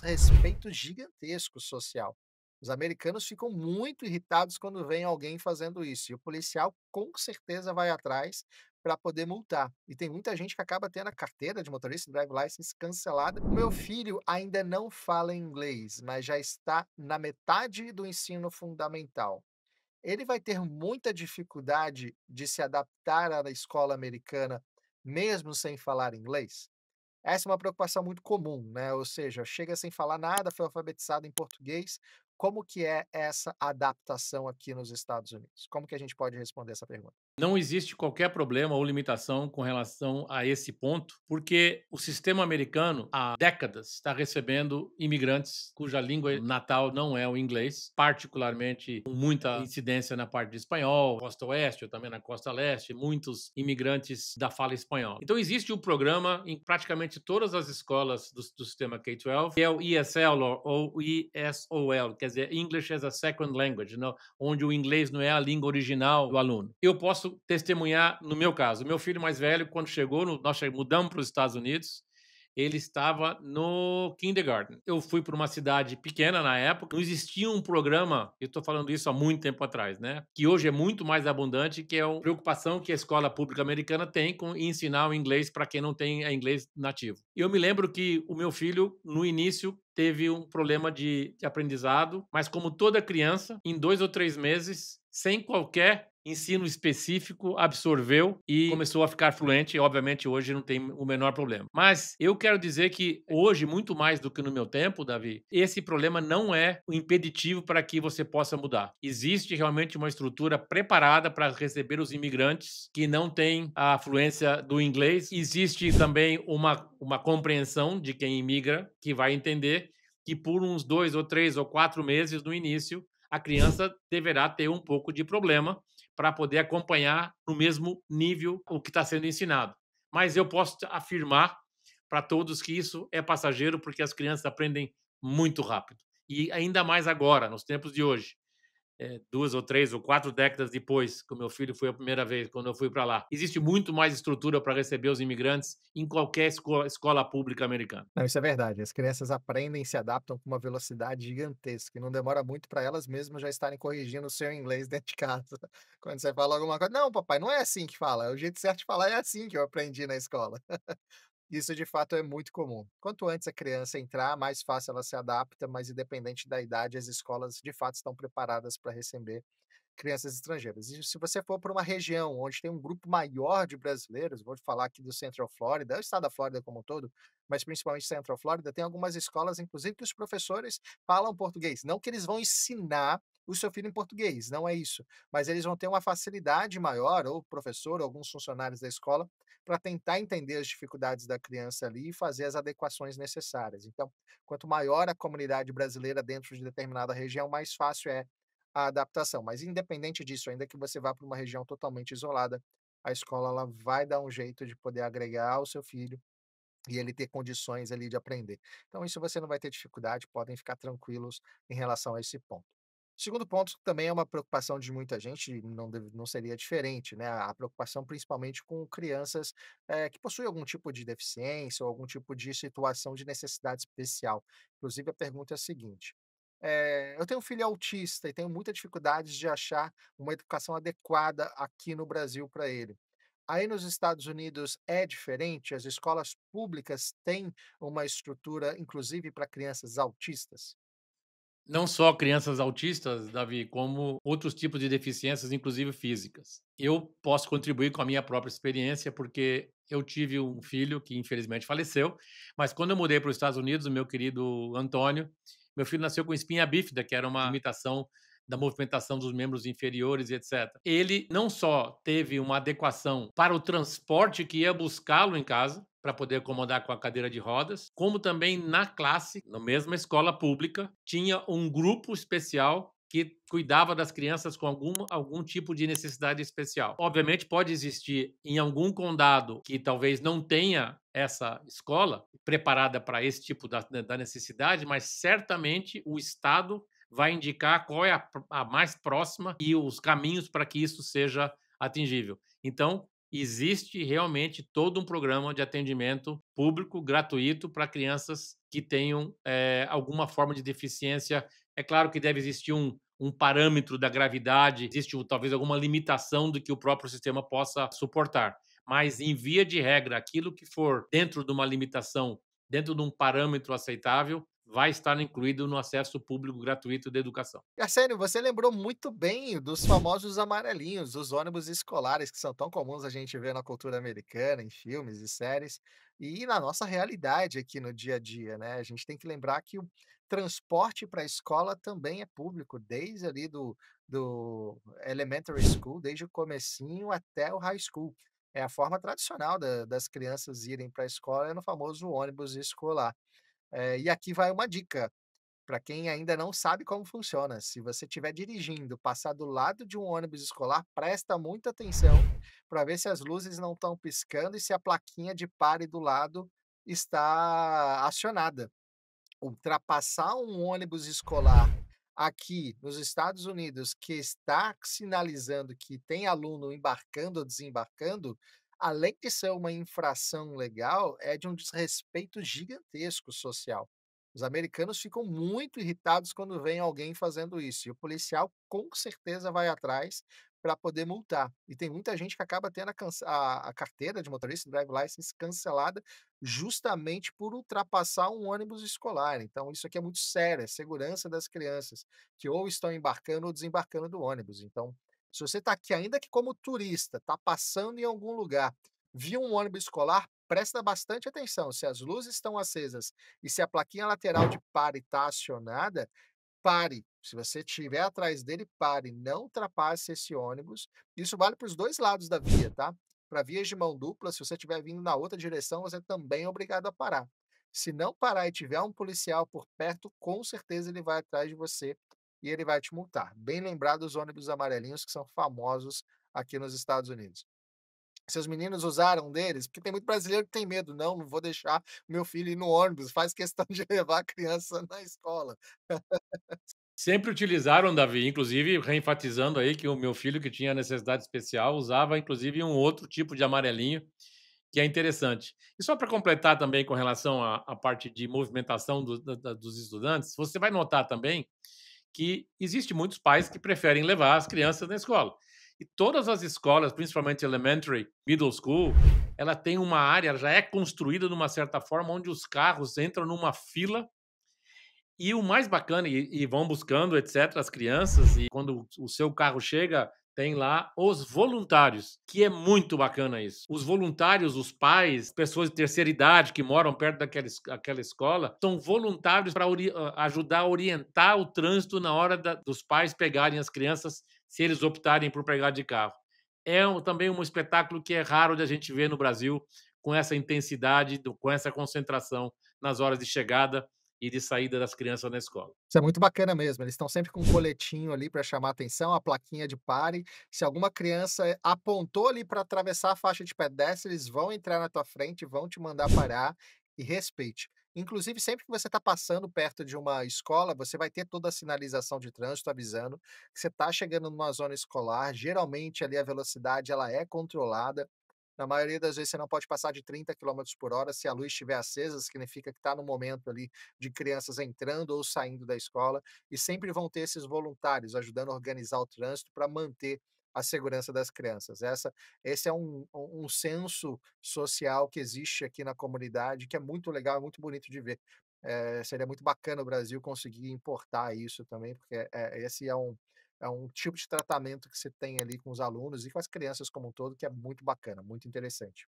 respeito gigantesco social. Os americanos ficam muito irritados quando vem alguém fazendo isso, e o policial com certeza vai atrás para poder multar. E tem muita gente que acaba tendo a carteira de motorista, drive license, cancelada. O meu filho ainda não fala inglês, mas já está na metade do ensino fundamental. Ele vai ter muita dificuldade de se adaptar à escola americana, mesmo sem falar inglês? Essa é uma preocupação muito comum, né, ou seja, chega sem falar nada, foi alfabetizado em português. Como que é essa adaptação aqui nos Estados Unidos? Como que a gente pode responder essa pergunta? Não existe qualquer problema ou limitação com relação a esse ponto, porque o sistema americano, há décadas, está recebendo imigrantes cuja língua natal não é o inglês, particularmente com muita incidência na parte de espanhol, costa oeste ou também na costa leste, muitos imigrantes da fala espanhola. Então, existe um programa em praticamente todas as escolas do sistema K-12, que é o ESL ou ESOL, quer dizer, English as a Second Language, onde o inglês não é a língua original do aluno. Eu posso testemunhar no meu caso. O meu filho mais velho, quando chegou, nós mudamos para os Estados Unidos, ele estava no kindergarten. Eu fui para uma cidade pequena na época, não existia um programa, eu estou falando isso há muito tempo atrás, né? Que hoje é muito mais abundante, que é a preocupação que a escola pública americana tem com ensinar o inglês para quem não tem inglês nativo. Eu me lembro que o meu filho, no início, teve um problema de aprendizado, mas como toda criança, em 2 ou 3 meses, sem qualquer ensino específico, absorveu e começou a ficar fluente. E, obviamente, hoje não tem o menor problema. Mas eu quero dizer que hoje, muito mais do que no meu tempo, Davi, esse problema não é o impeditivo para que você possa mudar. Existe realmente uma estrutura preparada para receber os imigrantes que não têm a fluência do inglês. Existe também uma compreensão de quem imigra que vai entender que por uns 2 ou 3 ou 4 meses no início, a criança deverá ter um pouco de problema para poder acompanhar no mesmo nível o que está sendo ensinado. Mas eu posso afirmar para todos que isso é passageiro, porque as crianças aprendem muito rápido. E ainda mais agora, nos tempos de hoje, 2 ou 3 ou 4 décadas depois que o meu filho foi a primeira vez, quando eu fui para lá. Existe muito mais estrutura para receber os imigrantes em qualquer escola pública americana. Não, isso é verdade. As crianças aprendem e se adaptam com uma velocidade gigantesca, e não demora muito para elas mesmas já estarem corrigindo o seu inglês dentro de casa. Quando você fala alguma coisa: "Não, papai, não é assim que fala, o jeito certo de falar é assim que eu aprendi na escola". Isso de fato é muito comum. Quanto antes a criança entrar, mais fácil ela se adapta, mas independente da idade, as escolas de fato estão preparadas para receber crianças estrangeiras. E se você for para uma região onde tem um grupo maior de brasileiros, vou falar aqui do Central Florida, é o estado da Flórida como um todo, mas principalmente Central Florida, tem algumas escolas, inclusive, que os professores falam português. Não que eles vão ensinar o seu filho em português, não é isso. Mas eles vão ter uma facilidade maior, ou o professor, ou alguns funcionários da escola, para tentar entender as dificuldades da criança ali e fazer as adequações necessárias. Então, quanto maior a comunidade brasileira dentro de determinada região, mais fácil é a adaptação. Mas independente disso, ainda que você vá para uma região totalmente isolada, a escola ela vai dar um jeito de poder agregar o seu filho e ele ter condições ali de aprender. Então isso você não vai ter dificuldade, podem ficar tranquilos em relação a esse ponto. Segundo ponto, que também é uma preocupação de muita gente, não seria diferente, né? A preocupação principalmente com crianças que possuem algum tipo de deficiência ou algum tipo de situação de necessidade especial. Inclusive, a pergunta é a seguinte: eu tenho um filho autista e tenho muita dificuldade de achar uma educação adequada aqui no Brasil para ele. Aí nos Estados Unidos é diferente? As escolas públicas têm uma estrutura, inclusive para crianças autistas? Não só crianças autistas, Davi, como outros tipos de deficiências, inclusive físicas. Eu posso contribuir com a minha própria experiência, porque eu tive um filho que infelizmente faleceu, mas quando eu mudei para os Estados Unidos, o meu querido Antônio, meu filho nasceu com espinha bífida, que era uma limitação da movimentação dos membros inferiores e etc. Ele não só teve uma adequação para o transporte que ia buscá-lo em casa, para poder acomodar com a cadeira de rodas, como também na classe, na mesma escola pública, tinha um grupo especial que cuidava das crianças com algum tipo de necessidade especial. Obviamente, pode existir em algum condado que talvez não tenha essa escola preparada para esse tipo da necessidade, mas certamente o Estado vai indicar qual é a mais próxima e os caminhos para que isso seja atingível. Então, existe realmente todo um programa de atendimento público gratuito para crianças que tenham alguma forma de deficiência. É claro que deve existir um parâmetro da gravidade, existe talvez alguma limitação do que o próprio sistema possa suportar. Mas, em via de regra, aquilo que for dentro de uma limitação, dentro de um parâmetro aceitável, vai estar incluído no acesso público gratuito da educação. Arsênio, você lembrou muito bem dos famosos amarelinhos, os ônibus escolares que são tão comuns a gente ver na cultura americana, em filmes e séries, e na nossa realidade aqui no dia a dia, né? A gente tem que lembrar que o transporte para a escola também é público, desde ali do elementary school, desde o comecinho até o high school. É a forma tradicional das crianças irem para a escola, é no famoso ônibus escolar. E aqui vai uma dica. Para quem ainda não sabe como funciona, se você estiver dirigindo, passar do lado de um ônibus escolar, presta muita atenção para ver se as luzes não estão piscando e se a plaquinha de pare do lado está acionada. Ultrapassar um ônibus escolar aqui nos Estados Unidos que está sinalizando que tem aluno embarcando ou desembarcando, além de ser uma infração legal, é de um desrespeito gigantesco social. Os americanos ficam muito irritados quando vem alguém fazendo isso, e o policial com certeza vai atrás para poder multar. E tem muita gente que acaba tendo a carteira de motorista, drive license, cancelada justamente por ultrapassar um ônibus escolar. Então, isso aqui é muito sério, é segurança das crianças, que ou estão embarcando ou desembarcando do ônibus. Então, se você está aqui, ainda que como turista, está passando em algum lugar, viu um ônibus escolar, presta bastante atenção. Se as luzes estão acesas e se a plaquinha lateral de pare está acionada, pare. Se você estiver atrás dele, pare, não ultrapasse esse ônibus. Isso vale para os 2 lados da via, tá. Para vias de mão dupla, se você estiver vindo na outra direção, você também é obrigado a parar. Se não parar e tiver um policial por perto, com certeza ele vai atrás de você e ele vai te multar. Bem lembrado os ônibus amarelinhos que são famosos aqui nos Estados Unidos. Seus meninos usaram deles? Porque tem muito brasileiro que tem medo: "Não, não vou deixar meu filho ir no ônibus", faz questão de levar a criança na escola. Sempre utilizaram, Davi, inclusive reenfatizando aí que o meu filho que tinha necessidade especial usava inclusive um outro tipo de amarelinho, que é interessante. E só para completar também com relação à parte de movimentação dos estudantes, você vai notar também que existe muitos pais que preferem levar as crianças na escola. E todas as escolas, principalmente elementary, middle school, ela tem uma área, ela já é construída de uma certa forma onde os carros entram numa fila e o mais bacana, e vão buscando, etc., as crianças, e quando o seu carro chega, tem lá os voluntários, que é muito bacana isso. Os voluntários, os pais, pessoas de terceira idade que moram perto aquela escola, são voluntários para ajudar a orientar o trânsito na hora dos pais pegarem as crianças, se eles optarem por pegar de carro. É também um espetáculo que é raro de a gente ver no Brasil, com essa intensidade, com essa concentração nas horas de chegada e de saída das crianças na escola. Isso é muito bacana mesmo, eles estão sempre com um coletinho ali para chamar atenção, a plaquinha de pare. Se alguma criança apontou ali para atravessar a faixa de pedestre, eles vão entrar na tua frente, vão te mandar parar e respeite. Inclusive, sempre que você está passando perto de uma escola, você vai ter toda a sinalização de trânsito avisando que você está chegando numa zona escolar. Geralmente ali a velocidade ela é controlada. Na maioria das vezes você não pode passar de 30 km/h. Se a luz estiver acesa, significa que está no momento ali de crianças entrando ou saindo da escola, e sempre vão ter esses voluntários ajudando a organizar o trânsito para manter a segurança das crianças. Esse é um senso social que existe aqui na comunidade, que é muito legal, é muito bonito de ver. Seria muito bacana o Brasil conseguir importar isso também, porque esse é um tipo de tratamento que você tem ali com os alunos e com as crianças como um todo, que é muito bacana, muito interessante.